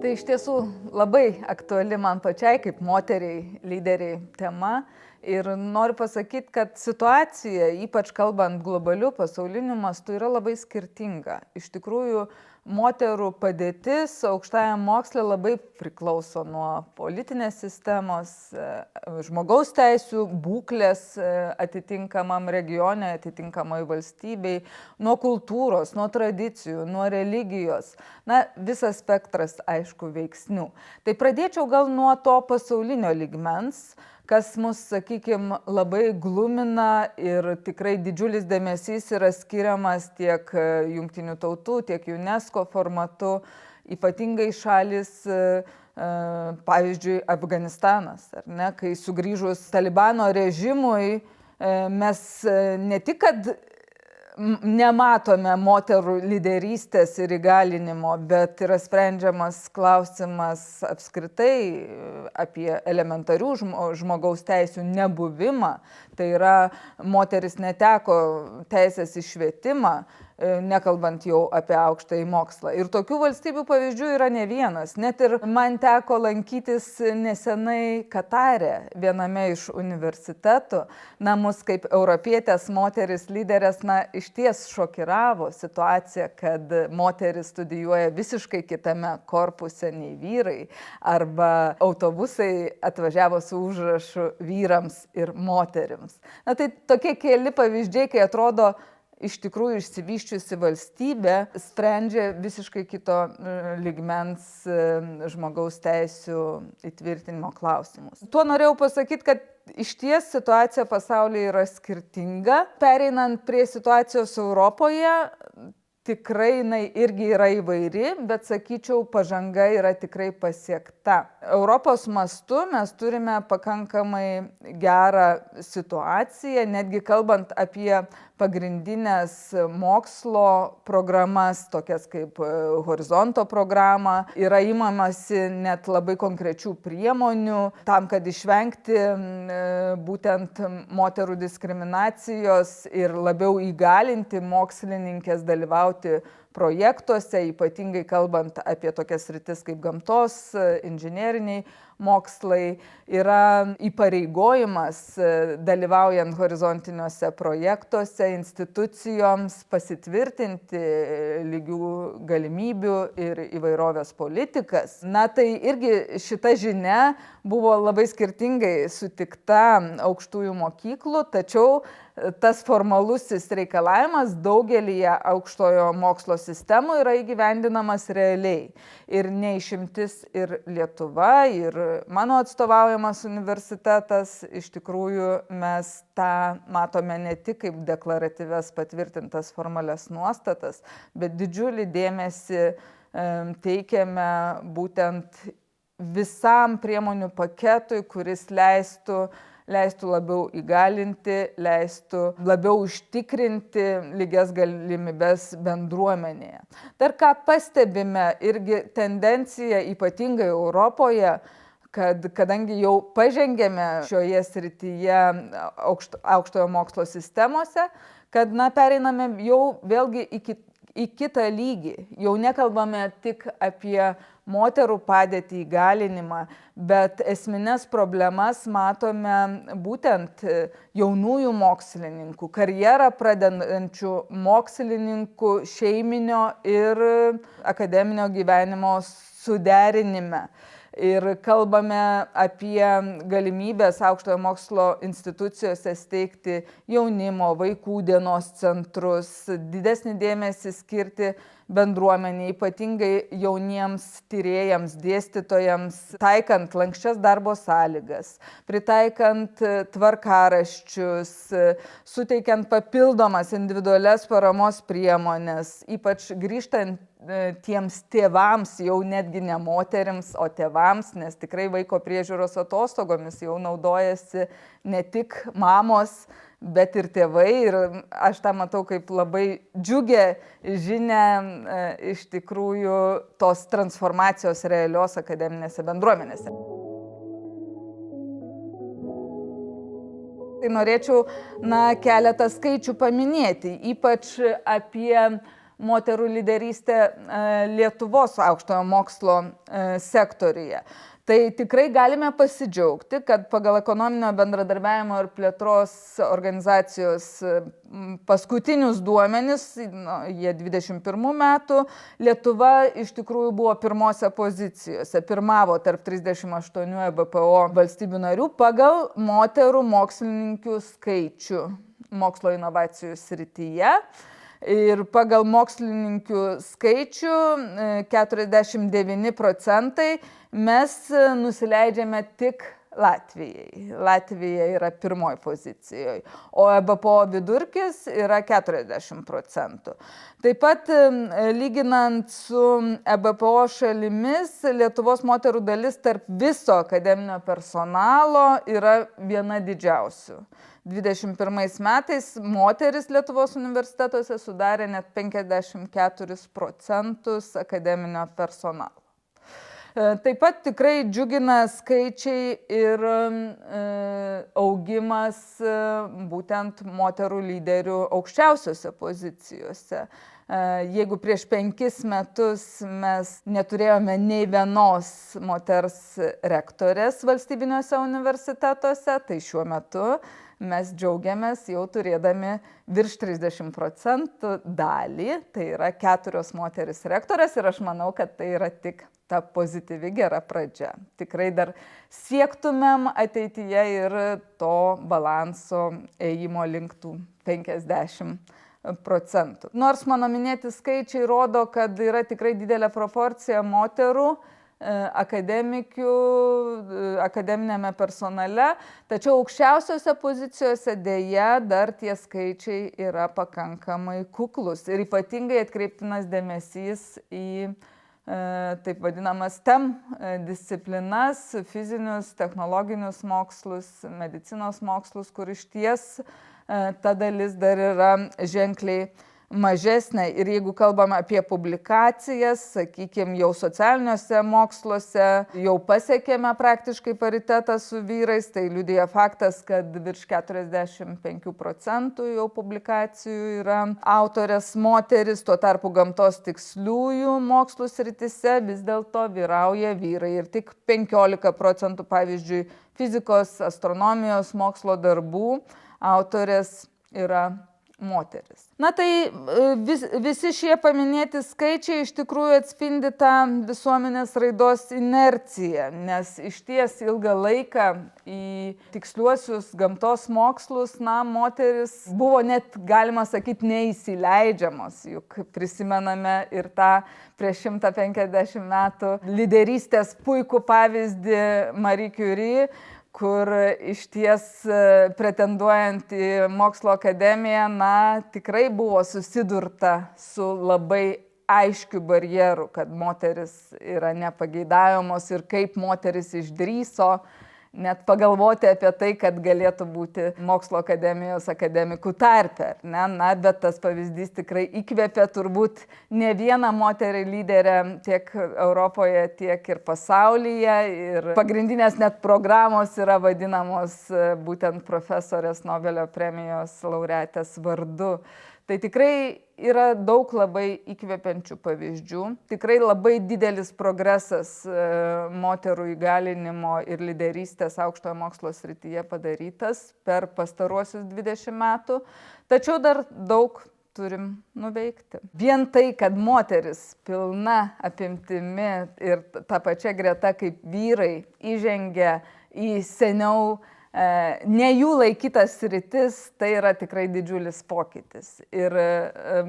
Tai iš tiesų labai aktuali man pačiai kaip moteriai, lyderiai tema. Ir noriu pasakyti, kad situacija, ypač kalbant globaliu, pasauliniu mastu, yra labai skirtinga. Iš tikrųjų, moterų padėtis aukštajam moksle labai priklauso nuo politinės sistemos, žmogaus teisių būklės atitinkamam regione, atitinkamai valstybei, nuo kultūros, nuo tradicijų, nuo religijos. Na, visas spektras, aišku, veiksnių. Tai pradėčiau gal nuo to pasaulinio lygmens, kas mus, sakykime, labai glumina ir tikrai didžiulis dėmesys yra skiriamas tiek Jungtinių tautų, tiek UNESCO formatu, ypatingai šalis, pavyzdžiui, Afganistanas, ar ne, kai sugrįžus Talibano režimui mes ne tik, kad nematome moterų lyderystės ir įgalinimo, bet yra sprendžiamas klausimas apskritai apie elementarių žmogaus teisių nebuvimą. Tai yra, moteris neteko teisės į švietimą, nekalbant jau apie aukštąjį mokslą. Ir tokių valstybių pavyzdžių yra ne vienas. Net ir man teko lankytis nesenai Katare, viename iš universitetų. Na, mus kaip europietės moteris lyderės, išties šokiravo situacija, kad moteris studijuoja visiškai kitame korpuse nei vyrai, arba autobusai atvažiavo su užrašu vyrams ir moterims. Na, tai tokie keli pavyzdžiai, kai atrodo, iš tikrųjų išsivysčiusi valstybė sprendžia visiškai kito lygmens žmogaus teisių įtvirtinimo klausimus. Tuo norėjau pasakyti, kad išties situacija pasaulyje yra skirtinga. Pereinant prie situacijos Europoje, tikrai jinai irgi yra įvairi, bet sakyčiau, pažanga yra tikrai pasiekta. Europos mastu mes turime pakankamai gerą situaciją, netgi kalbant apie pagrindinės mokslo programas, tokias kaip Horizonto programa, yra imamasi net labai konkrečių priemonių tam, kad išvengti būtent moterų diskriminacijos ir labiau įgalinti mokslininkės dalyvauti projektuose, ypatingai kalbant apie tokias sritis kaip gamtos, inžineriniai mokslai. Yra įpareigojimas dalyvaujant horizontiniuose projektuose institucijoms pasitvirtinti lygių galimybių ir įvairovės politikas. Na, tai irgi šita žinia buvo labai skirtingai sutikta aukštųjų mokyklų, tačiau tas formalusis reikalavimas daugelyje aukštojo mokslo sistemų yra įgyvendinamas realiai. Ir neišimtis ir Lietuva, ir mano atstovaujamas universitetas, iš tikrųjų mes tą matome ne tik kaip deklaratyvias patvirtintas formalias nuostatas, bet didžiulį dėmesį teikiame būtent visam priemonių paketui, kuris leistų labiau įgalinti, leistų labiau užtikrinti lygias galimybes bendruomenėje. Dar ką pastebime irgi tendencija, ypatingai Europoje, kad kadangi jau pažengėme šioje srityje aukštojo mokslo sistemose, kad pereiname jau vėlgi į kitą lygį. Jau nekalbame tik apie moterų padėtį, įgalinimą, bet esmines problemas matome būtent jaunųjų mokslininkų, karjerą pradedančių mokslininkų šeiminio ir akademinio gyvenimo suderinime. Ir kalbame apie galimybės aukštojo mokslo institucijose steigti jaunimo, vaikų dienos centrus, didesnį dėmesį skirti bendruomenė, ypatingai jauniems tyrėjams, dėstytojams, taikant lanksčias darbo sąlygas, pritaikant tvarkaraščius, suteikiant papildomas individualias paramos priemones, ypač grįžtant tiems tėvams, jau netgi ne moterims, o tėvams, nes tikrai vaiko priežiūros atostogomis jau naudojasi ne tik mamos, bet ir tėvai. Ir aš tą matau kaip labai džiugę žinią iš tikrųjų tos transformacijos realios akademinėse bendruomenėse. Tai norėčiau keletą skaičių paminėti, ypač apie moterų lyderystė Lietuvos aukštojo mokslo sektoriuje. Tai tikrai galime pasidžiaugti, kad pagal ekonominio bendradarbiavimo ir plėtros organizacijos paskutinius duomenis, jie 21 metų, Lietuva iš tikrųjų buvo pirmose pozicijose, pirmavo tarp 38 BPO valstybių narių pagal moterų mokslininkių skaičių mokslo inovacijų srityje. Ir pagal mokslininkių skaičių 49% mes nusileidžiame tik Latvijai. Latvija yra pirmoji pozicijoje, o EBPO vidurkis yra 40%. Taip pat lyginant su EBPO šalimis, Lietuvos moterų dalis tarp viso akademinio personalo yra viena didžiausių. 21 metais moteris Lietuvos universitetuose sudarė net 54% akademinio personalo. Taip pat tikrai džiugina skaičiai ir augimas būtent moterų lyderių aukščiausiose pozicijose. Jeigu prieš 5 metus mes neturėjome nei vienos moters rektorės valstybiniuose universitetuose, tai šiuo metu mes džiaugiamės jau turėdami virš 30% dalį, tai yra 4 moteris rektorės ir aš manau, kad tai yra tik ta pozityvi gera pradžia. Tikrai dar siektumėm ateityje ir to balanso ėjimo link tų 50%. Nors mano minėti skaičiai rodo, kad yra tikrai didelė proporcija moterų akademikių, akademinėme personale, tačiau aukščiausiose pozicijose dėja dar tie skaičiai yra pakankamai kuklus ir ypatingai atkreiptinas dėmesys į taip vadinamas STEM disciplinas, fizinius, technologinius mokslus, medicinos mokslus, kur išties ta dalis dar yra ženkliai mažesnė. Ir jeigu kalbame apie publikacijas, sakykime, jau socialiniuose moksluose jau pasiekėme praktiškai paritetą su vyrais, tai liudija faktas, kad virš 45% jau publikacijų yra autorės moteris, tuo tarpu gamtos tiksliųjų mokslų srityse vis dėlto vyrauja vyrai. Ir tik 15%, pavyzdžiui, fizikos, astronomijos mokslo darbų autorės yra moteris. Na tai visi šie paminėti skaičiai iš tikrųjų atspindi tą visuomenės raidos inerciją, nes išties ilgą laiką į tiksliuosius gamtos mokslus, moteris buvo net, galima sakyti, neįsileidžiamos. Juk prisimename ir tą prieš 150 metų lyderystės puikų pavyzdį Marie Curie, kur išties pretenduojant į mokslo akademiją, tikrai buvo susidurta su labai aiškiu barjeru, kad moteris yra nepageidaujamos ir kaip moteris išdrįso net pagalvoti apie tai, kad galėtų būti mokslo akademijos akademikų tarpe. Bet tas pavyzdys tikrai įkvėpė turbūt ne vieną moterį lyderę tiek Europoje, tiek ir pasaulyje. Ir pagrindinės net programos yra vadinamos būtent profesorės Nobelio premijos laureatės vardu. Tai tikrai yra daug labai įkvepiančių pavyzdžių. Tikrai labai didelis progresas moterų įgalinimo ir lyderystės aukštojo mokslo srityje padarytas per pastaruosius 20 metų. Tačiau dar daug turim nuveikti. Vien tai, kad moteris pilna apimtimi ir ta pačia greta kaip vyrai įžengia į seniau ne jų laikytas sritis, tai yra tikrai didžiulis pokytis. Ir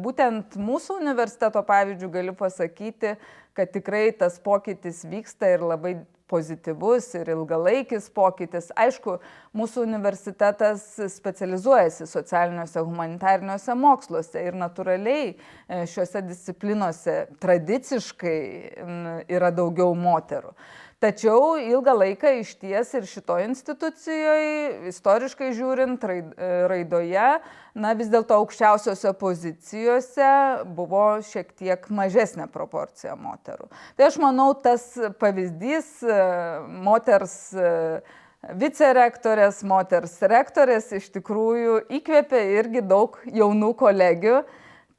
būtent mūsų universiteto pavyzdžių galiu pasakyti, kad tikrai tas pokytis vyksta ir labai pozityvus ir ilgalaikis pokytis. Aišku, mūsų universitetas specializuojasi socialiniuose humanitariniuose moksluose ir natūraliai šiuose disciplinuose tradiciškai yra daugiau moterų. Tačiau ilgą laiką išties ir šitoje institucijoje, istoriškai žiūrint, raidoje, vis dėlto aukščiausiose pozicijose buvo šiek tiek mažesnė proporcija moterų. Tai aš manau, tas pavyzdys moters vicerektorės, moters rektorės iš tikrųjų įkvėpė irgi daug jaunų kolegių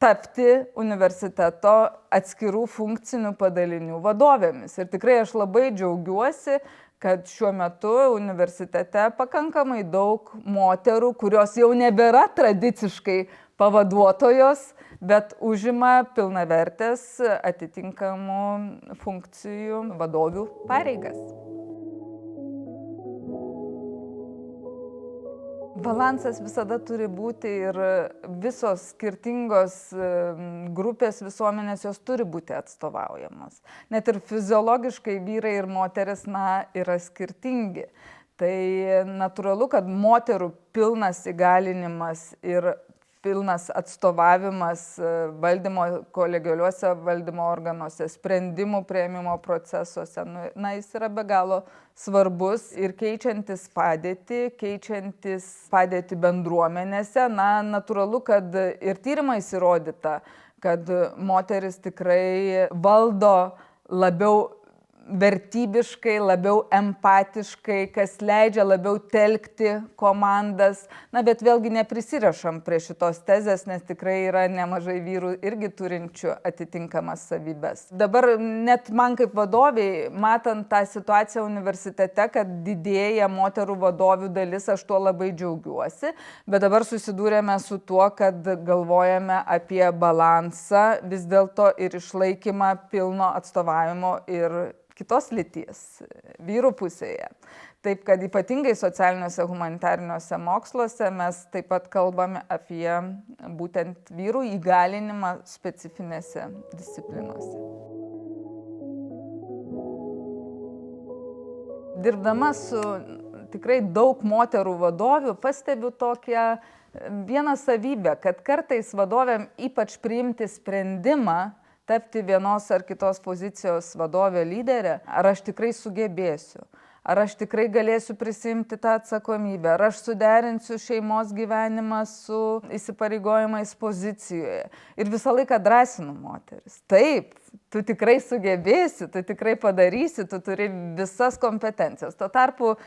tapti universiteto atskirų funkcinių padalinių vadovėmis. Ir tikrai aš labai džiaugiuosi, kad šiuo metu universitete pakankamai daug moterų, kurios jau nebėra tradiciškai pavaduotojos, bet užima pilnavertės atitinkamų funkcijų vadovių pareigas. Balansas visada turi būti ir visos skirtingos grupės visuomenės jos turi būti atstovaujamos. Net ir fiziologiškai vyrai ir moteris, yra skirtingi. Tai natūralu, kad moterų pilnas įgalinimas ir pilnas atstovavimas valdymo, kolegialiuose valdymo organuose, sprendimų priėmimo procesuose, jis yra be galo svarbus ir keičiantis padėtį bendruomenėse, natūralu, kad ir tyrimais įrodyta, kad moteris tikrai valdo labiau vertybiškai, labiau empatiškai, kas leidžia labiau telkti komandas. Bet vėlgi neprisirašam prie šitos tezės, nes tikrai yra nemažai vyrų irgi turinčių atitinkamas savybės. Dabar net man kaip vadoviai, matant tą situaciją universitete, kad didėja moterų vadovių dalis, aš tuo labai džiaugiuosi, bet dabar susidūrėme su tuo, kad galvojame apie balansą vis dėlto ir išlaikymą pilno atstovavimo ir kitos lyties, vyrų pusėje. Taip, kad ypatingai socialiniuose humanitariniuose moksluose mes taip pat kalbame apie būtent vyrų įgalinimą specifinėse disciplinose. Dirbdama su tikrai daug moterų vadovių, pastebiu vieną savybę, kad kartais vadovėm ypač priimti sprendimą, tapti vienos ar kitos pozicijos vadovė lyderė, ar aš tikrai sugebėsiu, ar aš tikrai galėsiu prisimti tą atsakomybę, ar aš suderinsiu šeimos gyvenimą su įsipareigojimais pozicijoje. Ir visą laiką drąsinu moteris. Taip, tu tikrai sugebėsi, tu tikrai padarysi, tu turi visas kompetencijas. Tuo tarpu,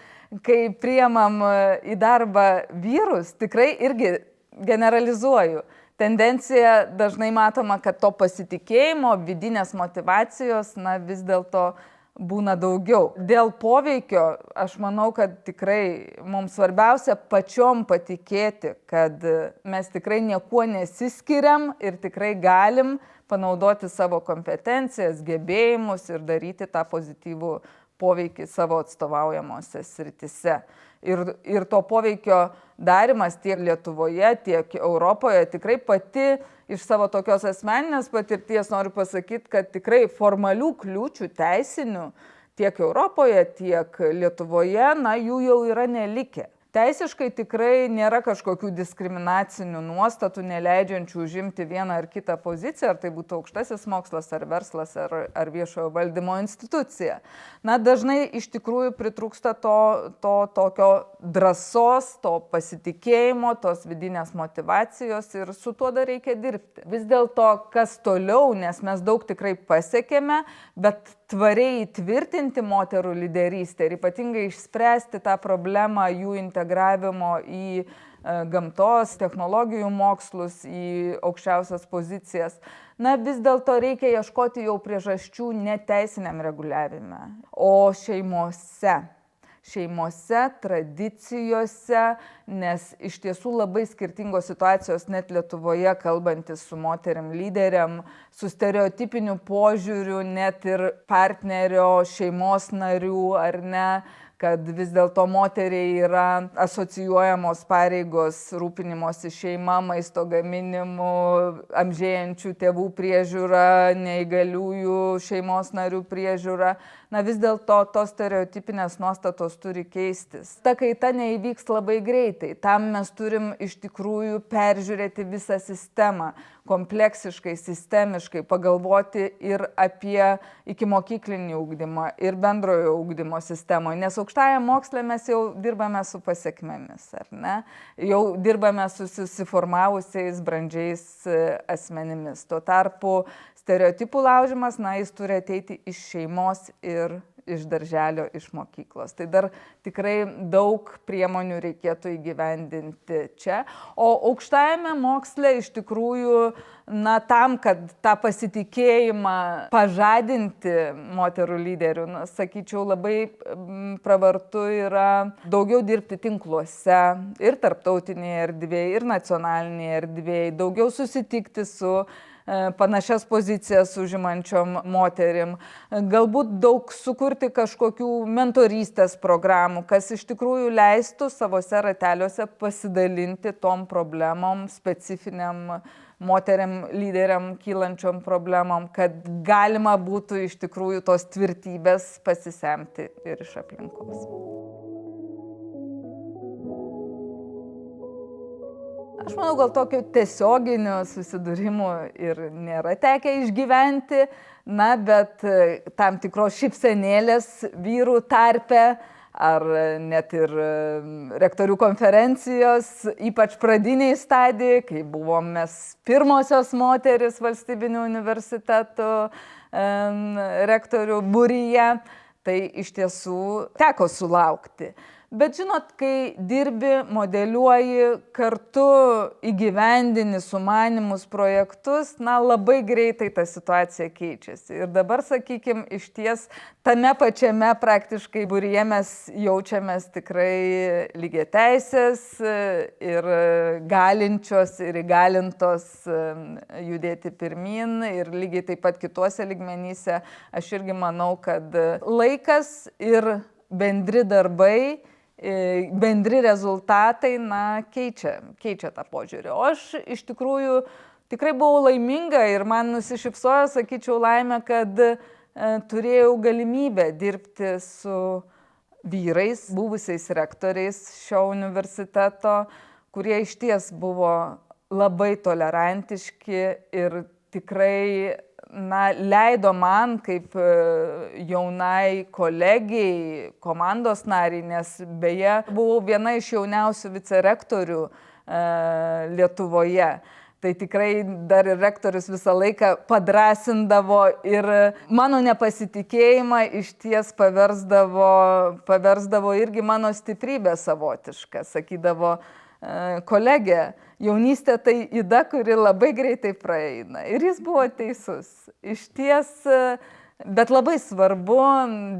kai priimam į darbą vyrus, tikrai irgi generalizuoju. Tendencija dažnai matoma, kad to pasitikėjimo, vidinės motyvacijos, vis dėlto būna daugiau. Dėl poveikio, aš manau, kad tikrai mums svarbiausia pačiom patikėti, kad mes tikrai niekuo nesiskiriam ir tikrai galim panaudoti savo kompetencijas, gebėjimus ir daryti tą pozityvų poveikį savo atstovaujamose srityse. Ir to poveikio darimas tiek Lietuvoje, tiek Europoje tikrai pati iš savo tokios asmeninės patirties noriu pasakyti, kad tikrai formalių kliūčių teisinių tiek Europoje, tiek Lietuvoje, jų jau yra nelikę. Teisiškai tikrai nėra kažkokių diskriminacinių nuostatų, neleidžiančių užimti vieną ar kitą poziciją, ar tai būtų aukštasis mokslas, ar verslas, ar viešojo valdymo institucija. Dažnai iš tikrųjų pritrūksta to tokio drąsos, to pasitikėjimo, tos vidinės motyvacijos ir su tuo dar reikia dirbti. Vis dėlto, kas toliau, nes mes daug tikrai pasiekėme, bet tvariai įtvirtinti moterų lyderystę ir ypatingai išspręsti tą problemą jų integravimo į gamtos, technologijų mokslus, į aukščiausias pozicijas. Vis dėlto reikia ieškoti jau priežasčių ne teisiniam reguliavime, o šeimose. Šeimose, tradicijose, nes iš tiesų labai skirtingos situacijos net Lietuvoje, kalbantis su moterim lyderiam, su stereotipiniu požiūriu, net ir partnerio, šeimos narių ar ne, kad vis dėlto moteriai yra asocijuojamos pareigos rūpinimosi šeima, maisto gaminimu, amžėjančių tėvų priežiūra, neįgaliųjų šeimos narių priežiūra. Vis dėlto tos stereotipinės nuostatos turi keistis. Ta kaita neįvyks labai greitai. Tam mes turim iš tikrųjų peržiūrėti visą sistemą, kompleksiškai, sistemiškai, pagalvoti ir apie ikimokyklinį ugdymą ir bendrojo ugdymo sistemoje. Nes aukštajame moksle mes jau dirbame su pasekmėmis, ar ne? Jau dirbame su susiformavusiais brandžiais asmenimis. Tuo tarpu stereotipų laužimas, jis turi ateiti iš šeimos ir iš darželio, iš mokyklos. Tai dar tikrai daug priemonių reikėtų įgyvendinti čia. O aukštajame moksle iš tikrųjų, tam, kad tą pasitikėjimą pažadinti moterų lyderių, sakyčiau, labai pravartu yra daugiau dirbti tinkluose ir tarptautinėje erdvėje, ir nacionalinėje erdvėje, daugiau susitikti su panašias pozicijas užimančiom moterim, galbūt daug sukurti kažkokių mentorystės programų, kas iš tikrųjų leistų savose rateliuose pasidalinti tom problemom, specifiniam moteriam lyderiam kylančiom problemom, kad galima būtų iš tikrųjų tos tvirtybės pasisemti ir iš aplinkos. Aš manau, gal tokių tiesioginių susidūrimų ir nėra tekę išgyventi, bet tam tikros šypsenėlės vyrų tarpe ar net ir rektorių konferencijos, ypač pradiniai stadijai, kai buvom mes pirmosios moteris valstybinių universitetų rektorių būryje, tai iš tiesų teko sulaukti. Bet žinot, kai dirbi, modeliuoji, kartu įgyvendini sumanymus projektus, labai greitai ta situacija keičiasi. Ir dabar, sakykime, iš ties tame pačiame praktiškai būryje mes jaučiamės tikrai lygiateisės ir galinčios ir įgalintos judėti pirmyn. Ir lygiai taip pat kituose lygmenyse aš irgi manau, kad laikas ir bendri darbai, bendri rezultatai, keičia tą požiūrį. O aš iš tikrųjų tikrai buvau laiminga ir man nusišypsojo, sakyčiau, laimė, kad turėjau galimybę dirbti su vyrais, buvusiais rektoriais šio universiteto, kurie išties buvo labai tolerantiški ir tikrai leido man kaip jaunai kolegijai, komandos nariai, nes beje buvau viena iš jauniausių vicerektorių Lietuvoje. Tai tikrai dar ir rektorius visą laiką padrasindavo ir mano nepasitikėjimą išties paversdavo irgi mano stiprybę savotišką. Sakydavo, kolegė, jaunystė tai yda, kuri labai greitai praeina. Ir jis buvo teisus. Išties, bet labai svarbu,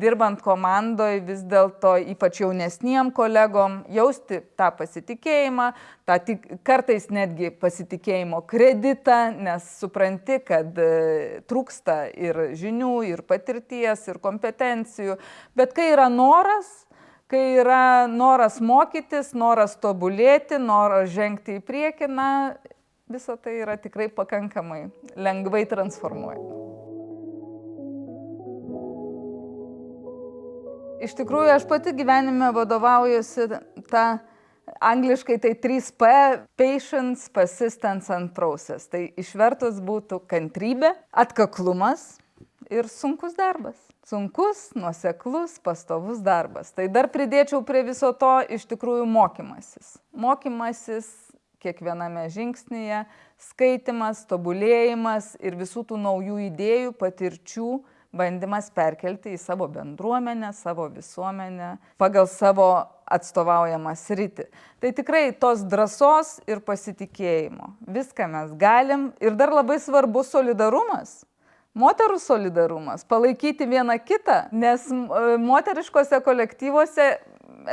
dirbant komandoje, vis dėlto ypač jaunesniem kolegom, jausti tą pasitikėjimą, kartais netgi pasitikėjimo kreditą, nes supranti, kad trūksta ir žinių, ir patirties, ir kompetencijų. Bet kai yra noras mokytis, noras tobulėti, noras žengti į priekį, visa tai yra tikrai pakankamai lengvai transformuojama. Iš tikrųjų, aš pati gyvenime vadovaujuosi angliškai tai 3P – patience, persistence and process. Tai išvertus būtų kantrybė, atkaklumas ir sunkus darbas. Sunkus, nuoseklus, pastovus darbas. Tai dar pridėčiau prie viso to iš tikrųjų mokymasis. Mokymasis kiekviename žingsnyje, skaitimas, tobulėjimas ir visų tų naujų idėjų, patirčių, bandymas perkelti į savo bendruomenę, savo visuomenę, pagal savo atstovaujamą sritį. Tai tikrai tos drąsos ir pasitikėjimo. Viską mes galim ir dar labai svarbus solidarumas. Moterų solidarumas, palaikyti vieną kitą, nes moteriškose kolektyvuose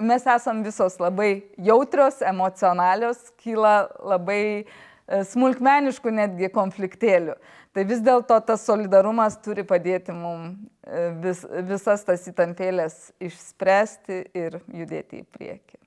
mes esam visos labai jautrios, emocionalios, kyla labai smulkmeniškų netgi konfliktėlių. Tai vis dėlto tas solidarumas turi padėti mums visas tas įtampėlės išspręsti ir judėti į priekį.